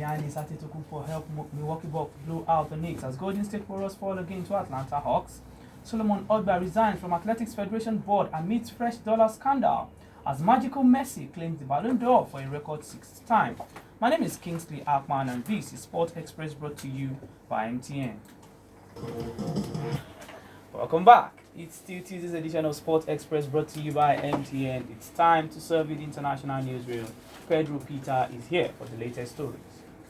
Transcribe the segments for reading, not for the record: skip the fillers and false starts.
Giannis Antetokounmpo helped Milwaukee Bucks blow out the Knicks as Golden State Warriors fall again to Atlanta Hawks. Solomon Ogba resigns from Athletics Federation Board amidst fresh dollar scandal as Magical Messi claims the Ballon d'Or for a record 6th time. My name is Kingsley Akman and this is Sport Express brought to you by MTN. Welcome back. It's still Tuesday's edition of Sport Express brought to you by MTN. It's time to serve you the international newsreel. Pedro Peter is here for the latest stories.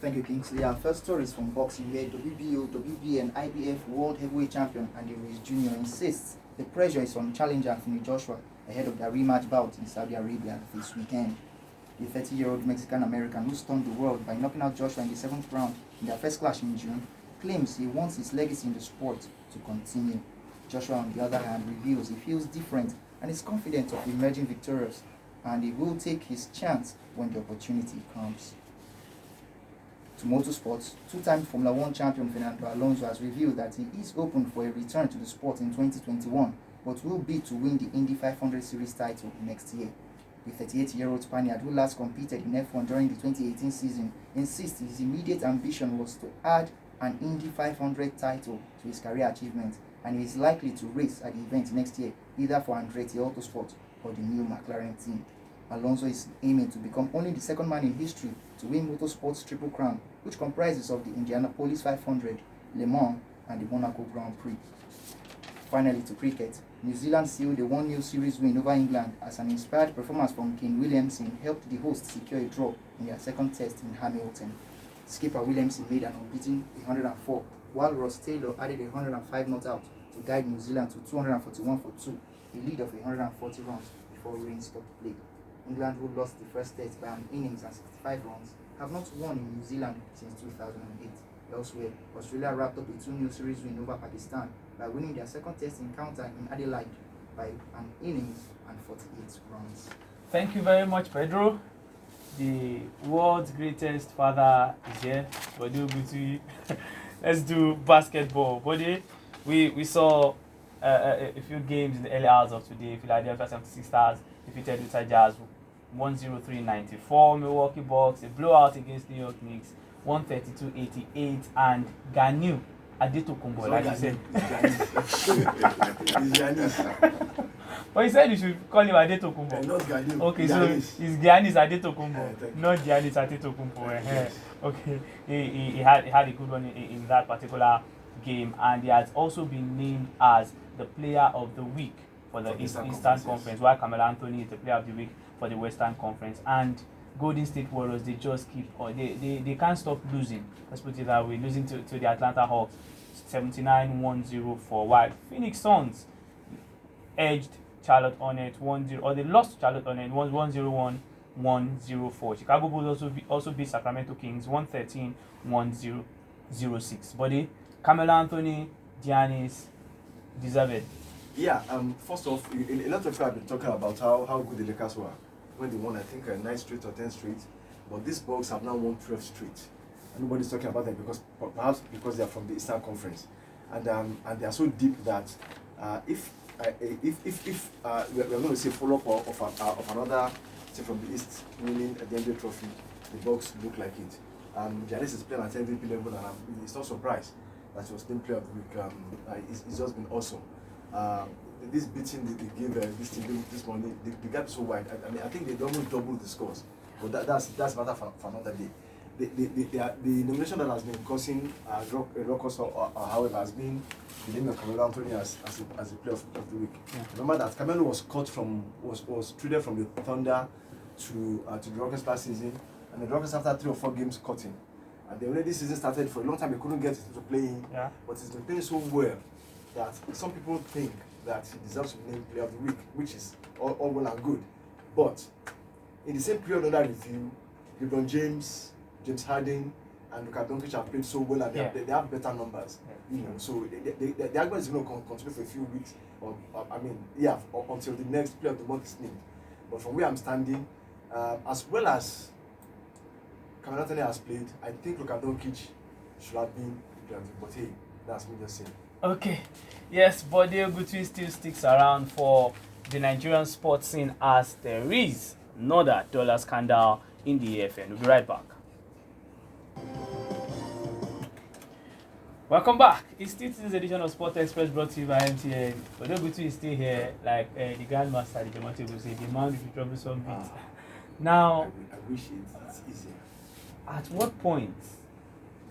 Thank you, Kingsley. Our first story is from boxing, where WBO, WBA, and IBF World Heavyweight Champion Andy Ruiz Jr. insists the pressure is on challenger Anthony Joshua ahead of their rematch bout in Saudi Arabia this weekend. The 30-year-old Mexican-American who stunned the world by knocking out Joshua in the 7th round in their first clash in June claims he wants his legacy in the sport to continue. Joshua, on the other hand, reveals he feels different and is confident of emerging victorious, and he will take his chance when the opportunity comes. To motorsports, two-time Formula One champion Fernando Alonso has revealed that he is open for a return to the sport in 2021, but will bid to win the Indy 500 Series title next year. The 38-year-old Spaniard, who last competed in F1 during the 2018 season, insists his immediate ambition was to add an Indy 500 title to his career achievement, and he is likely to race at the event next year, either for Andretti Autosport or the new McLaren team. Alonso is aiming to become only the second man in history to win motorsport's Triple Crown, which comprises of the Indianapolis 500, Le Mans, and the Monaco Grand Prix. Finally, to cricket, New Zealand sealed a 1-0 series win over England as an inspired performance from Kane Williamson helped the hosts secure a draw in their second test in Hamilton. Skipper Williamson made an unbeaten 104, while Ross Taylor added 105 not out to guide New Zealand to 241 for 2, a lead of 140 runs before rain stopped play. England, who lost the first test by an innings and 65 runs, have not won in New Zealand since 2008. Elsewhere, Australia wrapped up a 2-0 series win over Pakistan by winning their second test encounter in Adelaide by an innings and 48 runs. Thank you very much, Pedro. The world's greatest father is here. Bode Oguti. Let's do basketball. Bode, we saw a few games in the early hours of today. Philadelphia 76ers defeated Utah Jazz 103-94. Milwaukee Bucks, a blowout against New York Knicks 132-88, and Ganu Adetokounmpo, like you said. It's Giannis. But he said you should call him Adetokounmpo. Not Ganu. Okay, Giannis. so it's Giannis Adetokounmpo, not Giannis Antetokounmpo. Yes. Okay, he had a good one in that particular game, and he has also been named as the player of the week for the Eastern Conference, while Carmelo Anthony is the player of the week for the Western Conference. And Golden State Warriors, they just keep, or they can't stop losing. Let's put it that way, losing to the Atlanta Hawks 79-104, while Phoenix Suns edged Charlotte Hornets 1-0, or they lost to Charlotte Hornets 101-104. Chicago Bulls also beat Sacramento Kings 113-106. Buddy, Carmelo Anthony, Giannis, deserve it. Yeah, first off, a lot of people have been talking about how good the Lakers were when they won, I think, 9 straight or 10 straight. But these Bucks have now won 12 straight. And nobody's talking about them perhaps because they are from the Eastern Conference. And they are so deep that if we're going to say follow-up of another team from the East winning the NBA trophy, the Bucks look like it. Giannis is playing at MVP level, and it's not surprised that he was named player of the week. It's just been awesome. This beating they gave this team this morning, the gap is so wide. I mean, I think they almost doubled the scores, but that's matter for another day. The nomination that has been causing ruckus, however, has been the name of Carmelo Anthony as a player of the week. Yeah. Remember that Carmelo was traded from the Thunder to the Rockets last season, and the Rockets, after 3 or 4 games, cut him. And then when this season started, for a long time he couldn't get to play in, but he's been playing so well that some people think that he deserves to be named player of the week, which is all well and good. But in the same period under review, LeBron James Harden, and Luka Doncic have played so well, and they have better numbers. Yeah. You know, so the argument is going to continue for a few weeks, until the next player of the month is named. But from where I'm standing, as well as Carmelo Anthony has played, I think Luka Doncic should have been the player of the week. But hey, that's me just saying. Okay, yes, Bode Oguti still sticks around for the Nigerian sports scene as there is another dollar scandal in the EFN. We'll be right back. Welcome back. It's still this edition of Sport Express brought to you by MTN. But don't go to stay here like the Grandmaster, the Demonte will say, the man with the troublesome beat. Now, I wish it's easier. at what point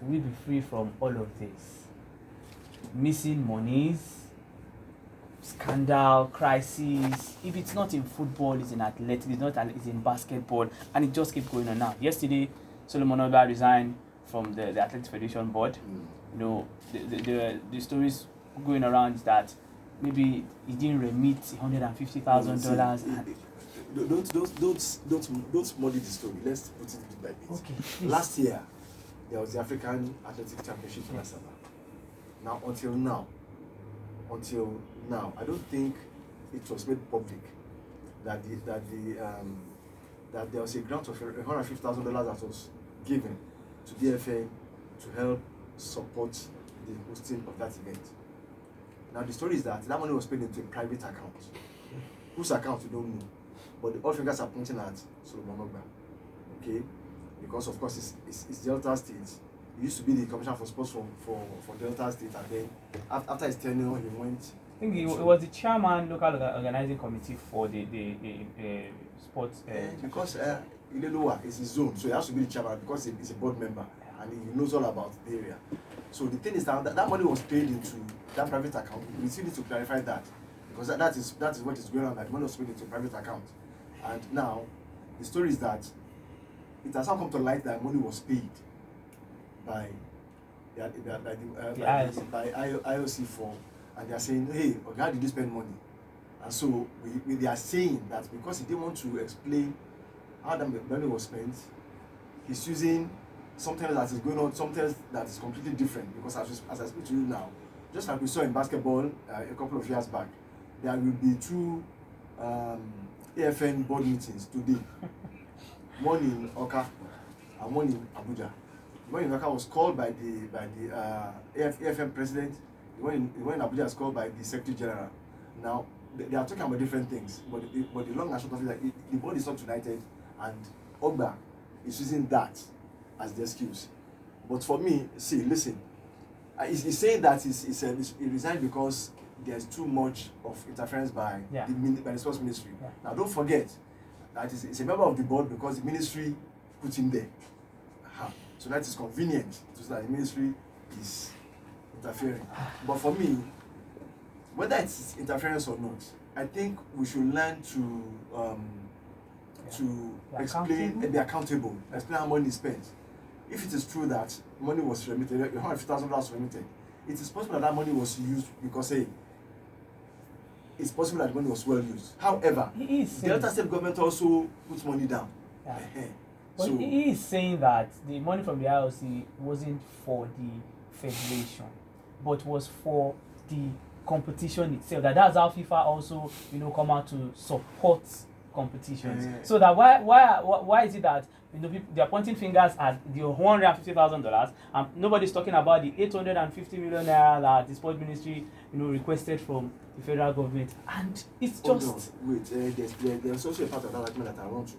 will we be free from all of this? Missing monies, scandal, crisis. If it's not in football, it's in athletics, it's in basketball, and it just keeps going on now. Yesterday, Solomon Oba resigned from the Athletics Federation board. You know, the stories going around is that maybe he didn't remit $150,000. Don't muddy the story. Let's put it bit by bit. Okay. Please. Last year, there was the African Athletic Championship in Asaba. Now, until now, I don't think it was made public that there was a grant of $150,000 that was given to DFA to help support the hosting of that event. Now, the story is that money was paid into a private account. Whose account, you don't know. But all fingers are pointing at Solomon Ogba. Okay? Because, of course, it's Delta State. He used to be the commissioner for sports for Delta State, and then after his tenure, he went. I think he was the chairman, local organizing committee for the sports. Because Ileloa is his zone, so he has to be the chairman because he's a board member and he knows all about the area. So the thing is that money was paid into that private account. We still need to clarify that because that is what is going on. That money was paid into a private account, and now the story is that it has now come to light that money was paid by IOC for, and they are saying, hey, okay, how did you spend money? And so they are saying that because he didn't want to explain how the money was spent, he's using something that is going on, something that is completely different. Because as I speak to you now, just like we saw in basketball a couple of years back, there will be two AFN board meetings today. One in Oka and one in Abuja. The one in Oka was called by the AFN president. The one in Abuja is called by the Secretary General. Now, they are talking about different things, but the long and short of it is that the board is not united, and Ogba is using that as the excuse. But for me, see, listen, he's saying that he resigned because there's too much of interference by the sports ministry. Yeah. Now, don't forget that he's a member of the board because the ministry put him there. So that is convenient to say that the ministry is interfering. But for me, whether it's interference or not, I think we should learn to explain and be accountable, explain how money is spent. If it is true that money was remitted, $150,000 was remitted, it is possible that money was used because, hey, it's possible that money was well used. However, the Delta State government also puts money down. Yeah. But so, he is saying that the money from the IOC wasn't for the federation, but was for the competition itself. That's how FIFA also, come out to support competitions. So that why is it that people, they are pointing fingers at the $150,000 and nobody's talking about the 850 million naira that the sports ministry requested from the federal government, and it's just there's also a part of that argument that I want to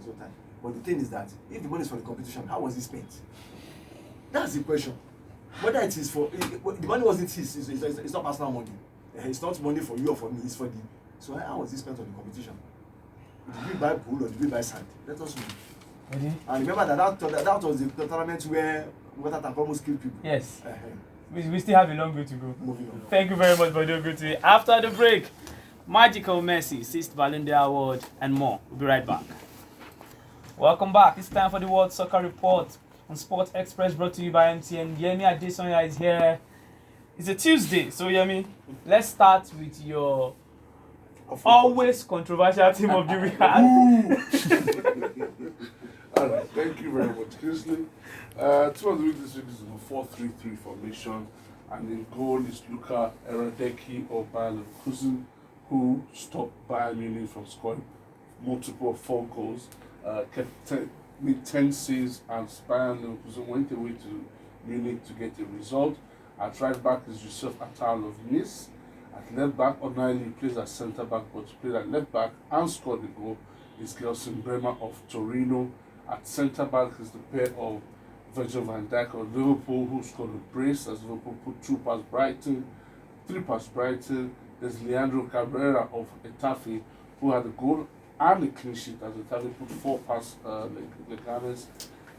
so time. But the thing is that if the money is for the competition, how was it spent? That's the question. Whether it is for the money wasn't his, it's not personal money. It's not money for you or for me. It's for the. So how was it spent on the competition? Did we buy pool or did we buy sand? Let us know. Mm-hmm. And remember that was the tournament where Water Tank almost killed people. Yes. We still have a long way to go. Moving on. Thank you very much for doing good today. After the break, Magical Messi, 6th Ballon d'Or award, and more. We'll be right back. Welcome back. It's time for the World Soccer Report on Sport Express, brought to you by MTN. Yemi Adesanya is here. It's a Tuesday, so Yemi, let's start with your always controversial team of the week. All right, thank you very much, Kingsley. Team of the week this week is a 4-3-3 formation, and in goal is Luka Eradeki of Bayern Leverkusen, who stopped Bayern Munich from scoring multiple 4 goals. Kept 10 saves, and Bayern Leverkusen went away to Munich to get a result. At right back is Yusuf Attal of Nice. At left back, O'Neilly plays at centre back, but played at left back and scored the goal is Gelson Bremer of Torino. At centre back is the pair of Virgil van Dijk of Liverpool, who scored a brace as Liverpool put 2 past Brighton, 3 past Brighton. There's Leandro Cabrera of Getafe, who had a goal and a clean sheet as Getafe put 4 past Leganes.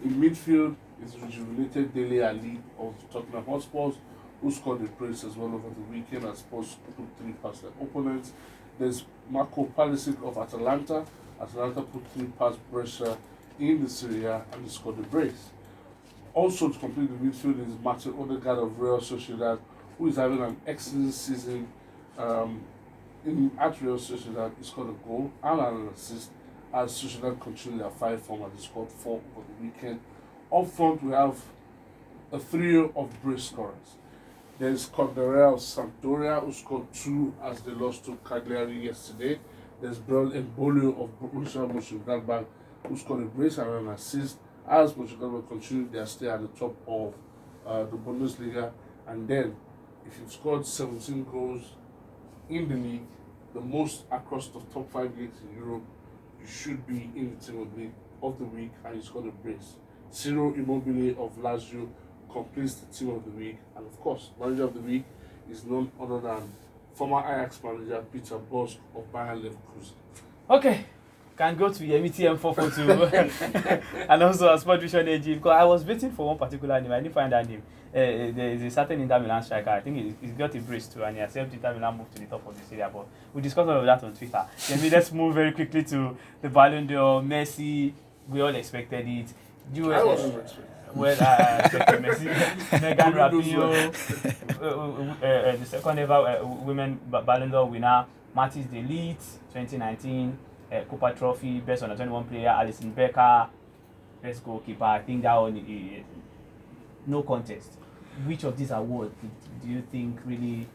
In midfield is rejuvenated Dele Alli of Tottenham Hotspur, who scored a brace as well over the weekend as Spurs put 3 past their opponents. There's Marco Pulisic of Atalanta. Atalanta put 3 past Brescia in the Serie A and he scored a brace. Also to complete the midfield is Martin Odegaard of Real Sociedad, who is having an excellent season at Real Sociedad. He scored a goal and an assist as Sociedad continued their 5 form and he scored 4 over the weekend. Up front we have a trio of brace scorers. There's Corderea of Sampdoria, who scored 2 as they lost to Cagliari yesterday. There's Brel Embolio of Borussia Mönchengladbach, who scored a brace and an assist as Mönchengladbach continued their stay at the top of the Bundesliga. And then, if you've scored 17 goals in the league, the most across the top 5 leagues in Europe, you should be in the team of the week, and you scored a brace. Ciro Immobile of Lazio completes the team of the week, and of course, manager of the week is none other than former Ajax manager Peter Bosz of Bayer Leverkusen. Okay, can go to MTM 442 and also Sport Vision AG, because I was waiting for one particular name. I didn't find that name. There is a certain Inter Milan striker. I think he's got a brace too, and he has helped Inter Milan move to the top of the series. But we discussed all of that on Twitter. Then let's move very quickly to the Ballon d'Or. Messi, we all expected it. I wasn't expecting. Well, Messi, Megan Rapinoe, the second ever women Ballon d'Or winner, Mathis de Ligt, 2019 Copa Trophy, best under 21 player, Alison Becker, best goalkeeper. I think that one, no contest. Which of these awards do you think really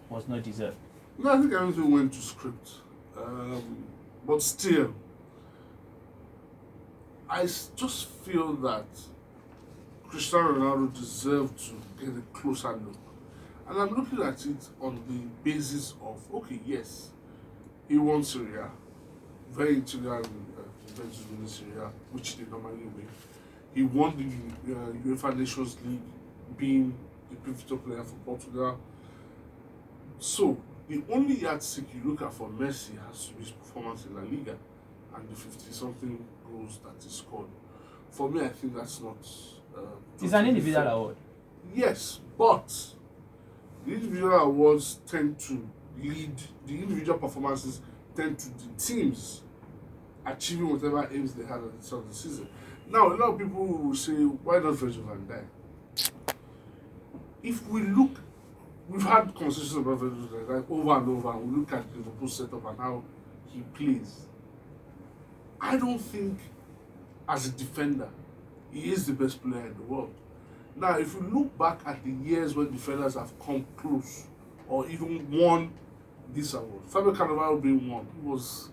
was not deserved? No, I think everything went to script. But still, I just feel that Cristiano Ronaldo deserved to get a closer look. And I'm looking at it on the basis of, okay, yes, he won Serie A, very integral in Juventus winning Serie A, which they normally win. He won the UEFA Nations League, being the pivotal player for Portugal. So, the only yardstick you look at for Messi has to be his performance in La Liga and the 50-something goals that he scored. For me, I think that's not... It's an individual award. Yes, but the individual awards tend to lead, the individual performances tend to the teams achieving whatever aims they had at the start of the season. Now, a lot of people will say, why not Virgil van Dijk? If we look, we've had conversations about Virgil van Dijk over and over, and we look at Liverpool setup and how he plays. I don't think, as a defender, he is the best player in the world. Now, if you look back at the years when defenders have come close or even won this award, Fabio Cannavaro being one, he was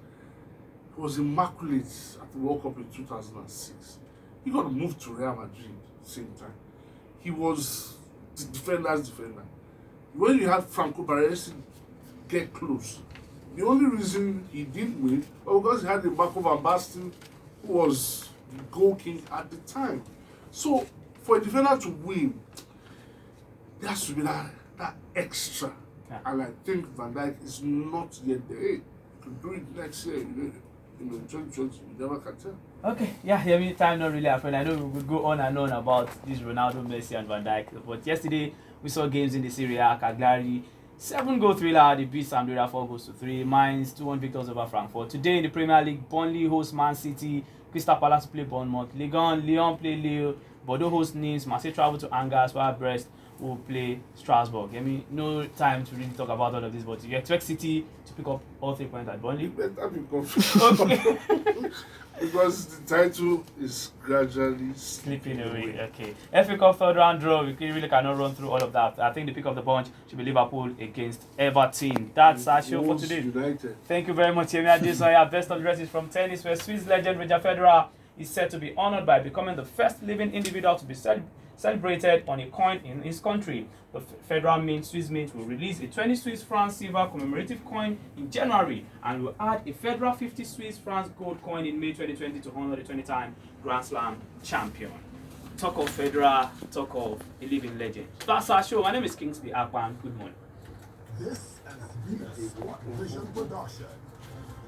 immaculate at the World Cup in 2006. He got moved to Real Madrid at the same time. He was the defender's defender. When you had Franco Baresi get close, the only reason he didn't win was because he had the Marco van Basten, who was the goal king at the time. So, for a defender to win, there has to be that extra. Yeah. And I think Van Dijk is not yet there. Hey, to do it next year, in 2020, you never can tell. Okay, yeah, I mean, time not really happened. I know we would go on and on about this Ronaldo, Messi, and Van Dijk. But yesterday, we saw games in the Serie A. Cagliari, 7-goal thriller. They beat Sampdoria 4-3. Mainz, 2-1 victors over Frankfurt. Today in the Premier League, Burnley hosts Man City. Crystal Palace play Bournemouth. Lyon play Lille. Bordeaux hosts Nice. Marseille travel to Angers, while Brest will play Strasbourg. I mean, no time to really talk about all of this, but you expect City to pick up all 3 points at Burnley? You better be confident. Okay. Because the title is gradually slipping away. Okay. FA Cup third round draw. We really cannot run through all of that. I think the pick of the bunch should be Liverpool against Everton. That's our show for today. United. Thank you very much, Yemi Adesoya. Best of dresses from tennis, where Swiss legend Roger Federer is said to be honored by becoming the first living individual to be celebrated on a coin in his country. The Federal Mint, Swiss Mint, will release a 20 Swiss francs silver commemorative coin in January and will add a Federal 50 Swiss francs gold coin in May 2020 to honor the 20-time Grand Slam champion. talk of Federer, talk of a living legend. That's our show. My name is Kingsley Akpan. Good morning. This has been a Sport Vision production.